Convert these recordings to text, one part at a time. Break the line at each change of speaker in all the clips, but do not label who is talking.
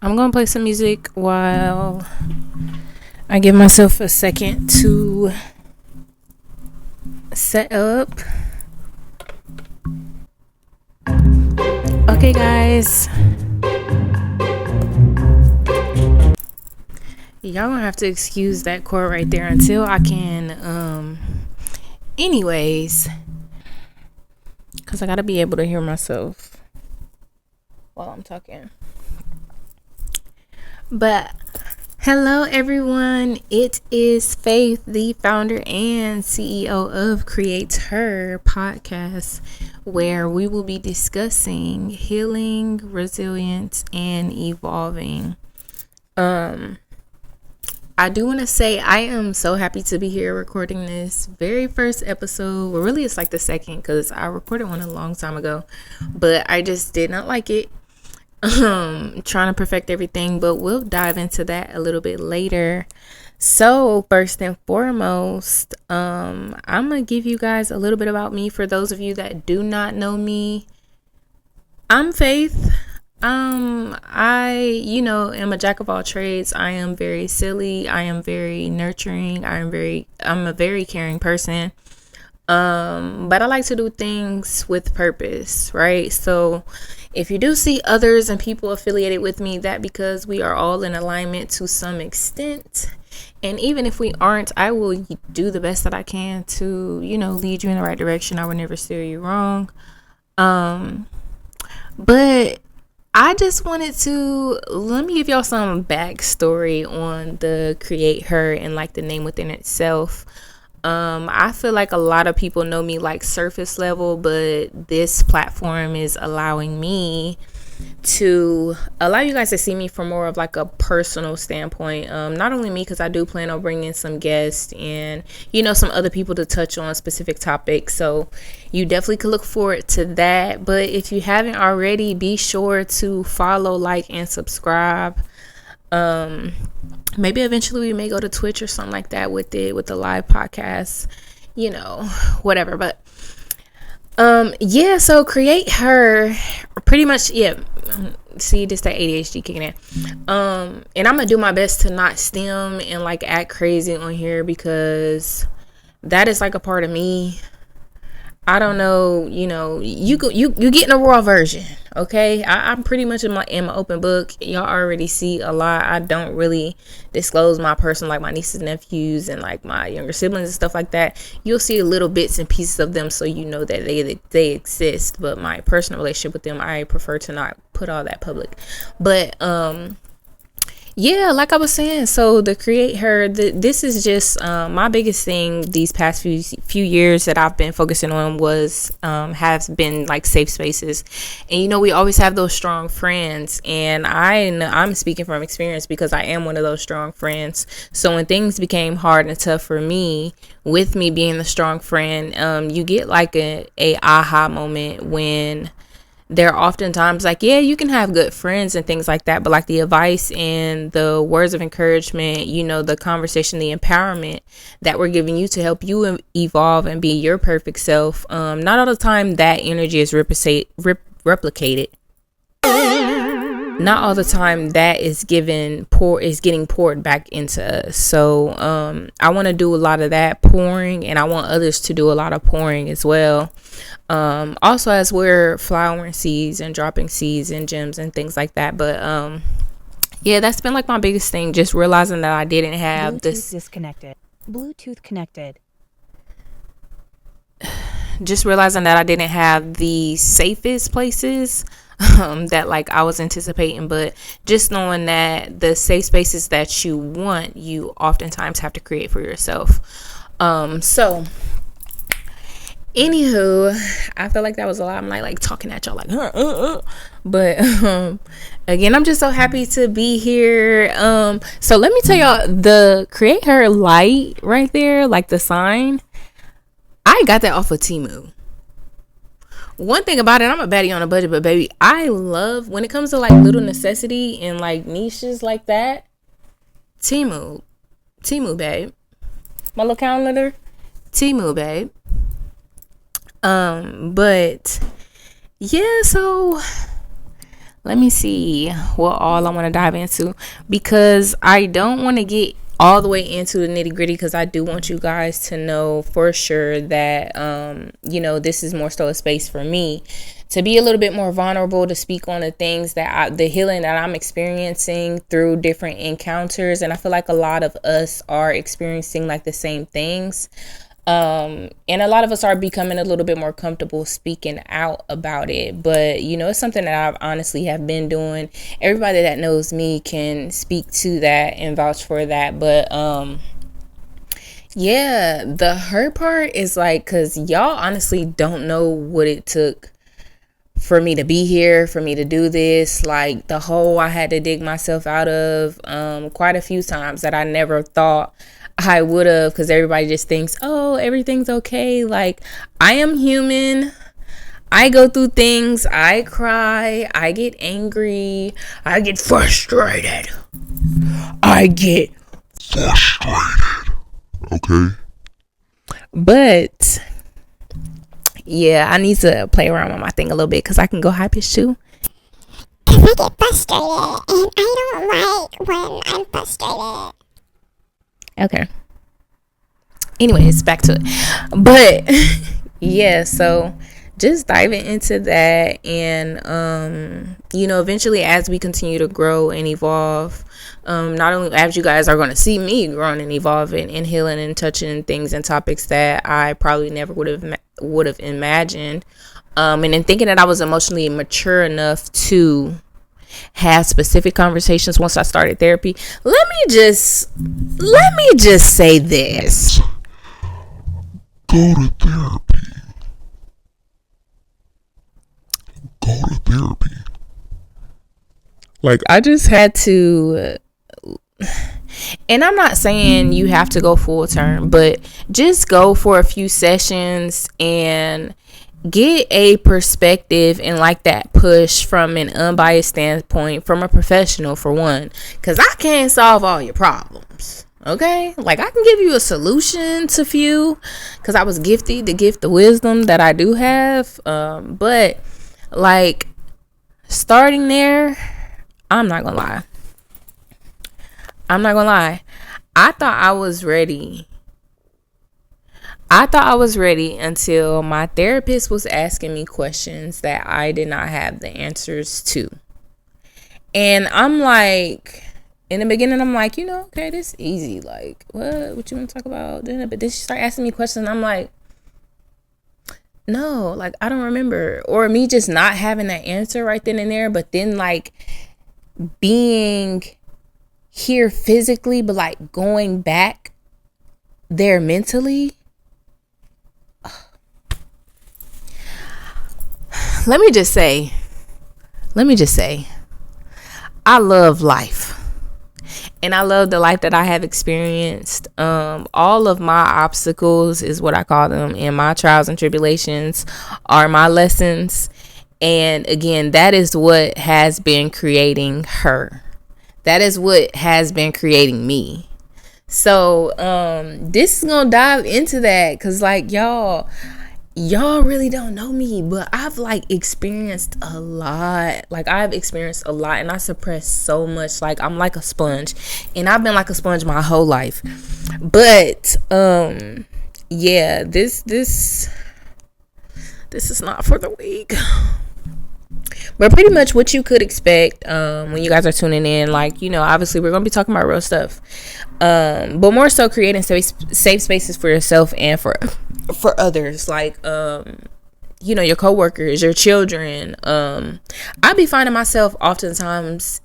I'm gonna play some music while I give myself a second to set up. Okay, guys. Y'all gonna have to excuse that chord right there until I can, anyways. Because I gotta be able to hear myself while I'm talking. But hello, everyone. It is Faith, the founder and CEO of CreateHER podcast, where we will be discussing healing, resilience, and evolving. I do want to say I am so happy to be here recording this very first episode. Well, really, it's like the second because I recorded one a long time ago, but I just did not like it. Trying to perfect everything, but we'll dive into that a little bit later. So first and foremost, I'm gonna give you guys a little bit about me for those of you that do not know me. I'm Faith. I am a jack of all trades. I am very silly. I am very nurturing. I'm a very caring person. But I like to do things with purpose, right? So if you do see others and people affiliated with me, that because we are all in alignment to some extent. And even if we aren't, I will do the best that I can to, lead you in the right direction. I will never steer you wrong. But I just wanted to let me give y'all some backstory on the CreateHER and like the name within itself. I feel like a lot of people know me like surface level, but this platform is allowing me to allow you guys to see me from more of like a personal standpoint. Not only me, because I do plan on bringing some guests and some other people to touch on specific topics, so you definitely could look forward to that. But if you haven't already, be sure to follow, like, and subscribe. Maybe eventually we may go to Twitch or something like that with the live podcast, whatever. But so CreateHER pretty much, see, this that ADHD kicking in. And I'm gonna do my best to not stem and like act crazy on here, because that is like a part of me. I don't know, you getting a raw version, okay? I'm pretty much in my open book. Y'all already see a lot. I don't really disclose my personal, like my nieces and nephews and like my younger siblings and stuff like that. You'll see little bits and pieces of them, so you know that they exist. But my personal relationship with them, I prefer to not put all that public. But like I was saying, so the CreateHER, this is just my biggest thing these past few years that I've been focusing on was has been like safe spaces. And we always have those strong friends, and I'm speaking from experience because I am one of those strong friends. So when things became hard and tough for me, with me being the strong friend, you get like a aha moment when there are often times like, you can have good friends and things like that, but like the advice and the words of encouragement, the conversation, the empowerment that we're giving you to help you evolve and be your perfect self, not all the time that energy is replicated. Not all the time that is getting poured back into us. So I want to do a lot of that pouring, and I want others to do a lot of pouring as well. Also, as we're flowering seeds and dropping seeds and gems and things like that. But that's been like my biggest thing, just realizing that I didn't have
Bluetooth connected.
Just realizing that I didn't have the safest places that like I was anticipating, but just knowing that the safe spaces that you want, you oftentimes have to create for yourself. So anywho, I feel like that was a lot. I'm like talking at y'all like but again, I'm just so happy to be here. So let me tell y'all, the CreateHER light right there, like the sign, I got that off of Temu. One thing about it, I'm a baddie on a budget, but baby, I love when it comes to like little necessity and like niches like that. Temu, babe. My little calendar, Temu, babe. But so Let me see what all I want to dive into, because I don't want to get all the way into the nitty gritty, because I do want you guys to know for sure that this is more so a space for me to be a little bit more vulnerable, to speak on the things that the healing that I'm experiencing through different encounters. And I feel like a lot of us are experiencing like the same things. And a lot of us are becoming a little bit more comfortable speaking out about it. But, it's something that I've honestly have been doing. Everybody that knows me can speak to that and vouch for that. But, yeah, the hurt part is like, because y'all honestly don't know what it took for me to be here, for me to do this. Like the hole I had to dig myself out of quite a few times that I never thought I would have, because everybody just thinks, oh, everything's okay. Like, I am human. I go through things. I cry. I get angry. I get frustrated. I get frustrated. Okay. But yeah, I need to play around with my thing a little bit, because I can go high pitch too.
Cause I get frustrated, and I don't like when I'm frustrated.
Okay. Anyways, back to it. But yeah, so just diving into that, and eventually as we continue to grow and evolve, not only as you guys are going to see me growing and evolving and healing and touching things and topics that I probably never would have imagined, and then thinking that I was emotionally mature enough to have specific conversations once I started therapy. Let me just say this.
Go to therapy. Go to therapy.
Like, I just had to, and I'm not saying you have to go full term, but just go for a few sessions and get a perspective and like that push from an unbiased standpoint, from a professional, for one, because I can't solve all your problems. Okay, like I can give you a solution to few, because I was gifted the gift of wisdom that I do have, but like starting there, I'm not gonna lie, I thought I was ready until my therapist was asking me questions that I did not have the answers to. And I'm like, in the beginning, I'm like, okay, this is easy. Like, what you want to talk about? But then she started asking me questions, and I'm like, no, like, I don't remember. Or me just not having that answer right then and there, but then like being here physically, but like going back there mentally. Let me just say, I love life. And I love the life that I have experienced. All of my obstacles is what I call them, and my trials and tribulations are my lessons. And again, that is what has been creating her. That is what has been creating me. So this is gonna dive into that, because like y'all really don't know me, but I've like experienced a lot. And I suppress so much. Like, I'm like a sponge, and I've been like a sponge my whole life. But yeah, this is not for the weak. But pretty much what you could expect when you guys are tuning in, like, obviously we're going to be talking about real stuff. But more so creating safe spaces for yourself and for others. Like, your coworkers, your children. I be finding myself oftentimes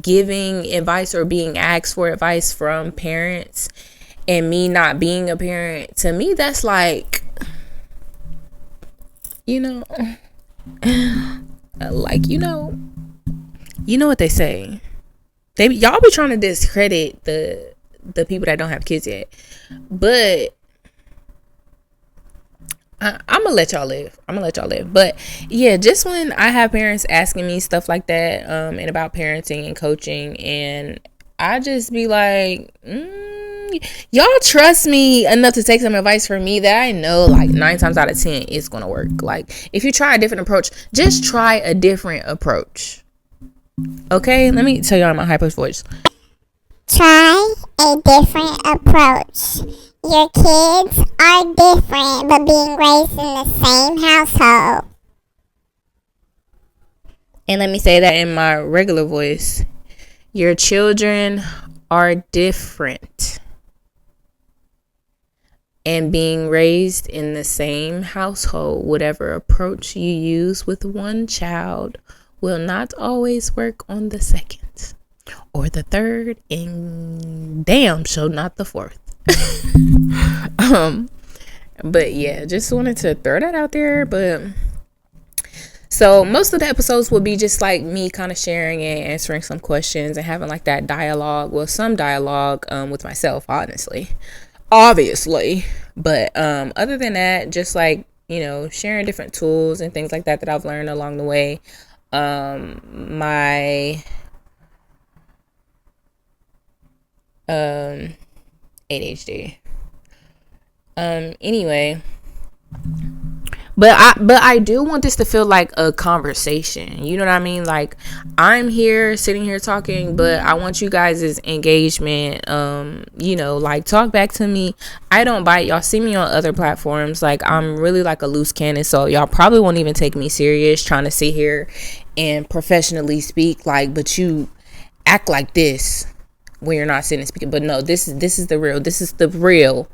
giving advice or being asked for advice from parents, and me not being a parent. To me, that's like, like, you know what they say. Y'all be trying to discredit the people that don't have kids yet, but I'm gonna let y'all live. But yeah, just when I have parents asking me stuff like that, and about parenting and coaching, and I just be like, y'all trust me enough to take some advice from me that I know like 9 times out of 10 it's gonna work. Like, if you try a different approach, just try a different approach. Okay, let me tell y'all in my high pitched voice.
Try a different approach. Your kids are different, but being raised in the same household.
And let me say that in my regular voice. Your children are different. And being raised in the same household, whatever approach you use with one child will not always work on the second or the third, and damn sure not the fourth. But yeah, just wanted to throw that out there. But so most of the episodes will be just like me kind of sharing and answering some questions and having like that dialogue, well, some dialogue with myself, obviously. But other than that, just like, you know, sharing different tools and things like that that I've learned along the way. My ADHD. Anyway, but I do want this to feel like a conversation. You know what I mean? Like, I'm here sitting here talking, but I want you guys' engagement. You know, like, talk back to me. I don't bite. Y'all see me on other platforms. Like, I'm really like a loose cannon, so y'all probably won't even take me serious trying to sit here and professionally speak. Like, but you act like this when you're not sitting and speaking. But no, this is the real. This is the real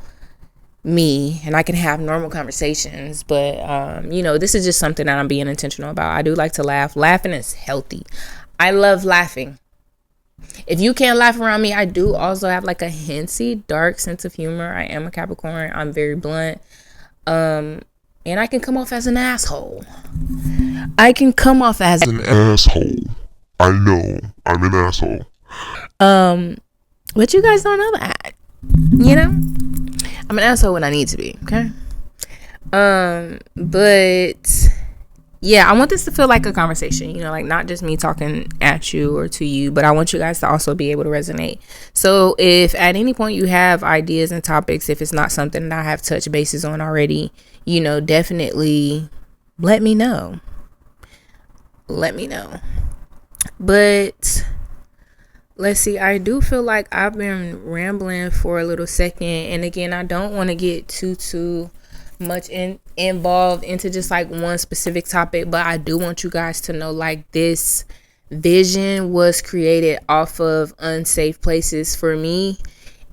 me, and I can have normal conversations. But you know, this is just something that I'm being intentional about. I do like to laugh. Laughing is healthy. I love laughing. If you can't laugh around me, I do also have like a hinty dark sense of humor. I am a Capricorn. I'm very blunt. And I can come off as an asshole. I can come off as
an asshole. I know I'm an asshole.
But you guys don't know that. You know? I'm an asshole when I need to be, okay? But yeah, I want this to feel like a conversation, you know, like not just me talking at you or to you, but I want you guys to also be able to resonate. So if at any point you have ideas and topics, if it's not something that I have touched bases on already, you know, definitely let me know. Let me know. But let's see, I do feel like I've been rambling for a little second. And again, I don't want to get too much involved into just like one specific topic. But I do want you guys to know, like, this vision was created off of unsafe places for me.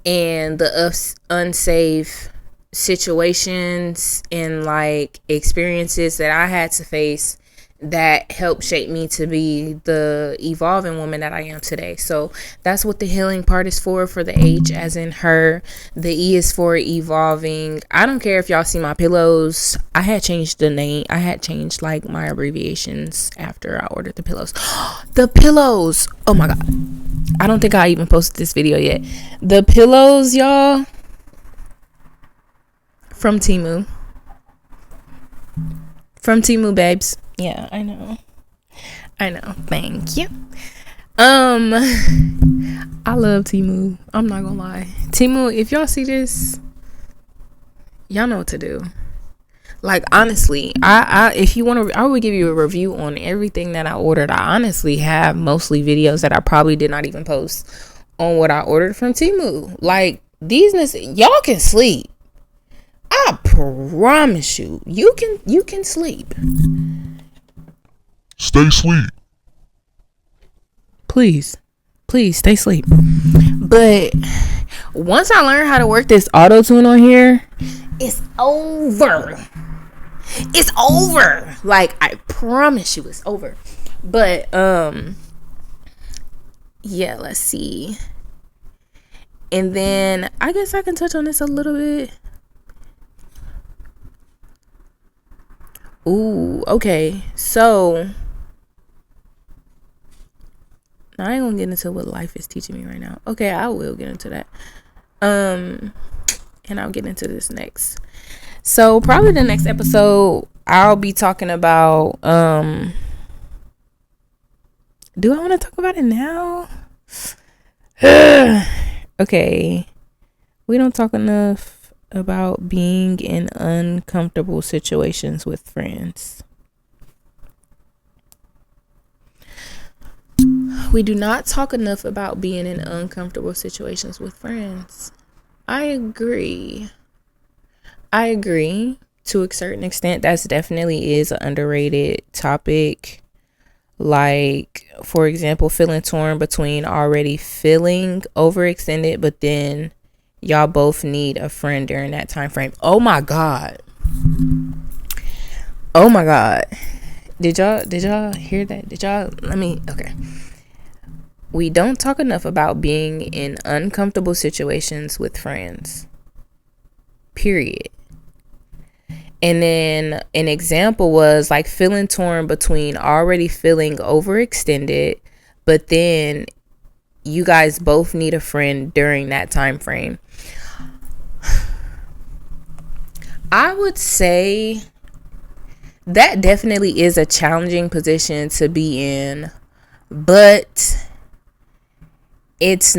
And the unsafe situations and like experiences that I had to face that helped shape me to be the evolving woman that I am today. So that's what the healing part is for the H as in her. The E is for evolving. I don't care if y'all see my pillows. I had changed the name. I had changed like my abbreviations after I ordered the pillows. The pillows. Oh my God. I don't think I even posted this video yet. The pillows, y'all, from Temu. From Temu, babes. Yeah, I know. Thank you. I love Temu. I'm not gonna lie. Temu, if y'all see this, y'all know what to do. Like, honestly, I if you want to, I would give you a review on everything that I ordered. I honestly have mostly videos that I probably did not even post on what I ordered from Temu. Like, y'all can sleep. I promise you, you can sleep.
Stay asleep.
Please stay asleep. But once I learn how to work this auto tune on here, it's over. It's over. Like, I promise you, it's over. But yeah, let's see. And then I guess I can touch on this a little bit. Ooh, okay. So I ain't gonna get into what life is teaching me right now. Okay, I will get into that. And I'll get into this next. So probably the next episode I'll be talking about do I want to talk about it now? Okay. We don't talk enough about being in uncomfortable situations with friends. We do not talk enough about being in uncomfortable situations with friends. I agree. To a certain extent. That's definitely is an underrated topic. Like, for example, feeling torn between already feeling overextended, but then y'all both need a friend during that time frame. Oh my god. Did y'all hear that? Okay. We don't talk enough about being in uncomfortable situations with friends. Period. And then an example was like feeling torn between already feeling overextended, but then you guys both need a friend during that time frame. I would say that definitely is a challenging position to be in, but it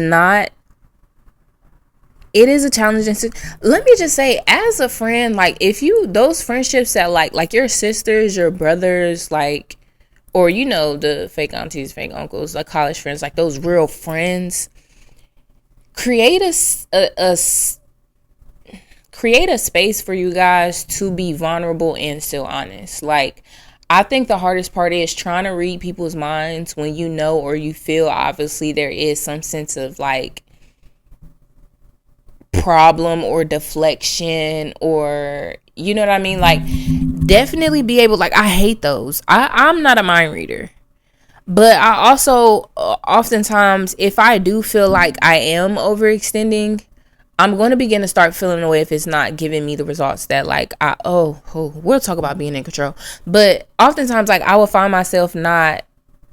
is a challenging. Let me just say, as a friend, like if you those friendships that like your sisters, your brothers, like, or the fake aunties, fake uncles, like college friends, like those real friends, create create a space for you guys to be vulnerable and still honest. Like, I think the hardest part is trying to read people's minds when you know or you feel obviously there is some sense of like problem or deflection, or you know what I mean. Like, definitely be able, like, I hate those. I'm not a mind reader, but I also oftentimes, if I do feel like I am overextending, I'm going to begin to start feeling away if it's not giving me the results that like we'll talk about being in control. But oftentimes, like, I will find myself not,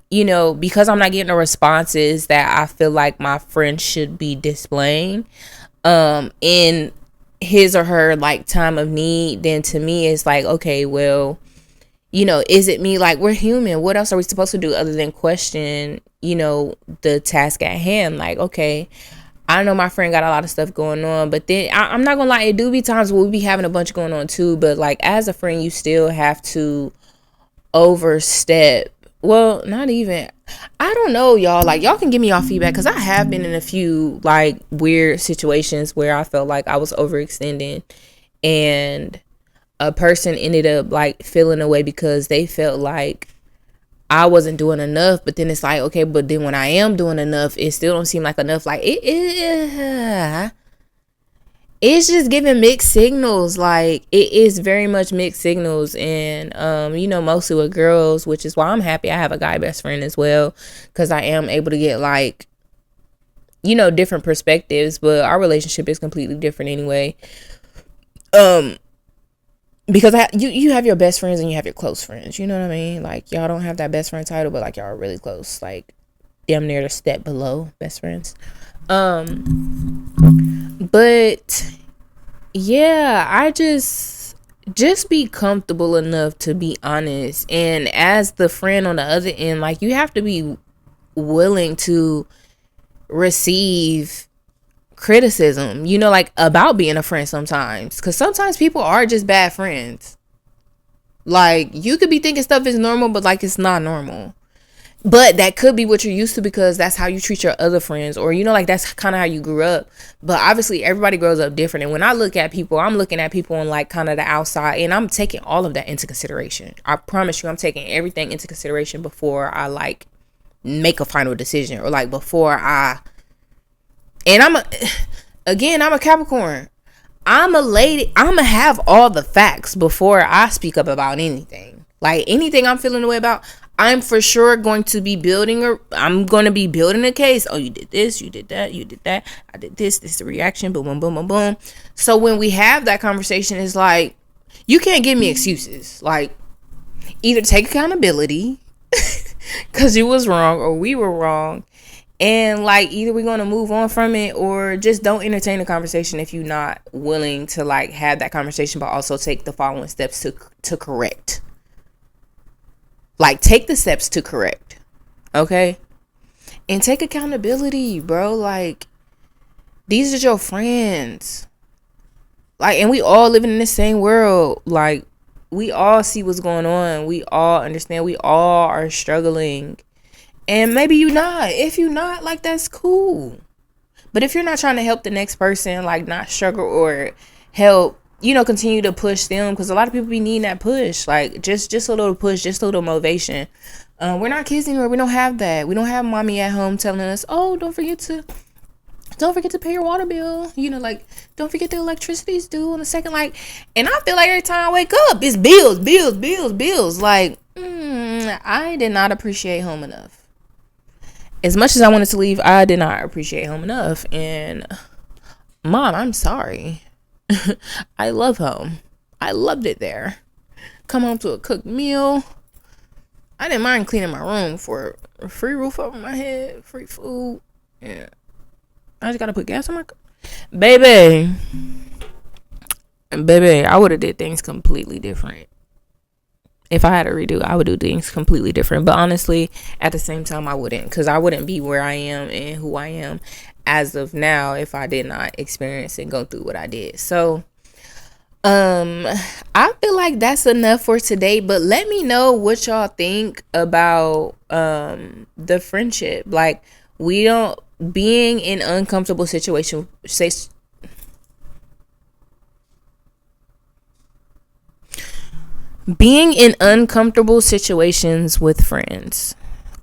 because I'm not getting the responses that I feel like my friend should be displaying in his or her like time of need. Then to me it's like, okay, well, is it me? Like, we're human. What else are we supposed to do other than question, the task at hand? Like, okay, I know my friend got a lot of stuff going on, but then I'm not gonna lie, it do be times where we be having a bunch going on too. But like, as a friend, you still have to overstep. Well, not even. I don't know, y'all. Like, y'all can give me y'all feedback, because I have been in a few like weird situations where I felt like I was overextending, and a person ended up like feeling away because they felt like I wasn't doing enough. But then it's like, okay, but then when I am doing enough, it still don't seem like enough. Like, it's just giving mixed signals. Like, it is very much mixed signals. And mostly with girls, which is why I'm happy I have a guy best friend as well, because I am able to get like, different perspectives. But our relationship is completely different anyway. Because you have your best friends and you have your close friends. You know what I mean? Like, y'all don't have that best friend title, but like, y'all are really close. Like, damn near the step below best friends. But yeah, I just be comfortable enough to be honest. And as the friend on the other end, like, you have to be willing to receive criticism, like, about being a friend sometimes, because sometimes people are just bad friends. Like, you could be thinking stuff is normal, but like, it's not normal. But that could be what you're used to, because that's how you treat your other friends, or like, that's kind of how you grew up. But obviously everybody grows up different, and when I look at people, I'm looking at people on like kind of the outside, and I'm taking all of that into consideration. I promise you, I'm taking everything into consideration before I like make a final decision, or like before I. And I'm a Capricorn. I'm a lady. I'm gonna have all the facts before I speak up about anything. Like, anything I'm feeling the way about, I'm for sure going to be building a case. Oh, you did this, you did that, you did that. I did this. This is the reaction. Boom, boom, boom, boom, boom. So when we have that conversation, it's like, you can't give me excuses. Like, either take accountability because you was wrong or we were wrong. And like, either we're going to move on from it, or just don't entertain the conversation if you're not willing to like have that conversation, but also take the following steps to correct. Like, take the steps to correct. Okay? And take accountability, bro. Like, these are your friends. Like, and we all living in the same world. Like, we all see what's going on. We all understand. We all are struggling. And maybe you not. If you not, like, that's cool. But if you're not trying to help the next person, like, not struggle or help, continue to push them, because a lot of people be needing that push, like, just a little push, just a little motivation. We're not kids anymore. We don't have that. We don't have mommy at home telling us, oh, don't forget to pay your water bill. Like, don't forget the electricity's due on the second. Like, and I feel like every time I wake up, it's bills, bills, bills, bills. Like, I did not appreciate home enough. As much as I wanted to leave, I did not appreciate home enough. And Mom, I'm sorry. I love home. I loved it there. Come home to a cooked meal. I didn't mind cleaning my room for a free roof over my head, free food. Yeah. I just gotta put gas on my baby. I would have did things completely different. If I had to redo, I would do things completely different. But honestly, at the same time, I wouldn't, because I wouldn't be where I am and who I am as of now if I did not experience and go through what I did. So I feel like that's enough for today, but let me know what y'all think about the friendship. Like, being in uncomfortable situations, being in uncomfortable situations with friends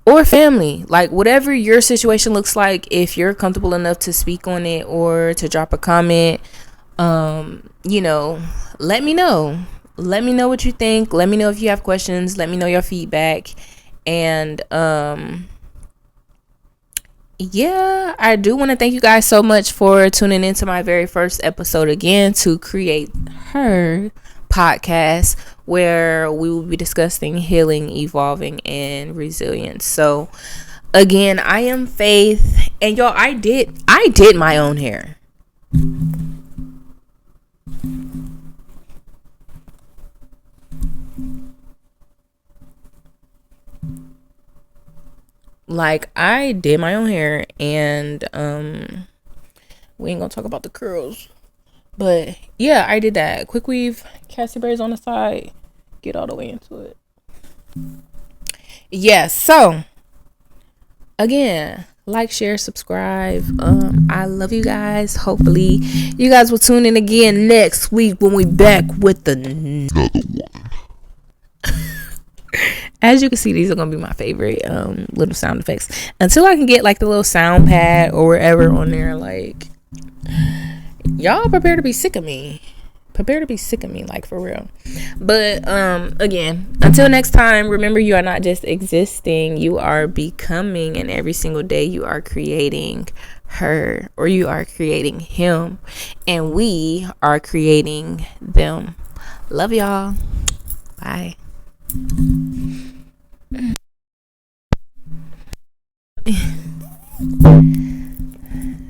or family, like, whatever your situation looks like, if you're comfortable enough to speak on it or to drop a comment, let me know what you think. Let me know if you have questions. Let me know your feedback. And yeah, I do want to thank you guys so much for tuning into my very first episode again to Create Her podcast, where we will be discussing healing, evolving, and resilience. So again, I am Faith, and y'all, I did my own hair. Like, I did my own hair, and we ain't gonna talk about the curls, but yeah, I did that. Quick weave, Cassie braids on the side, get all the way into it. Yeah, so again, like, share, subscribe. I love you guys. Hopefully you guys will tune in again next week when we back with another one. As you can see, these are gonna be my favorite little sound effects until I can get like the little sound pad or wherever on there. Like, y'all prepare to be sick of me. Like, for real. But again, until next time, remember, you are not just existing, you are becoming, and every single day you are creating her, or you are creating him, and we are creating them. Love y'all. Bye.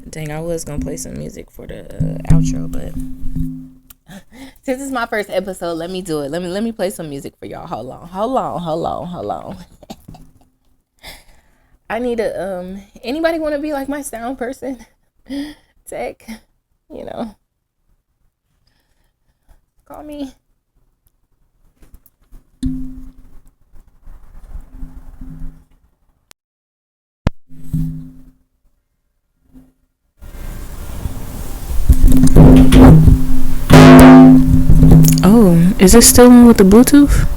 Dang, I was gonna play some music for the outro, but since it's my first episode, let me do it. Let me play some music for y'all. Hold on. I need a anybody want to be like my sound person? Tech, call me. Oh, is this still on with the Bluetooth?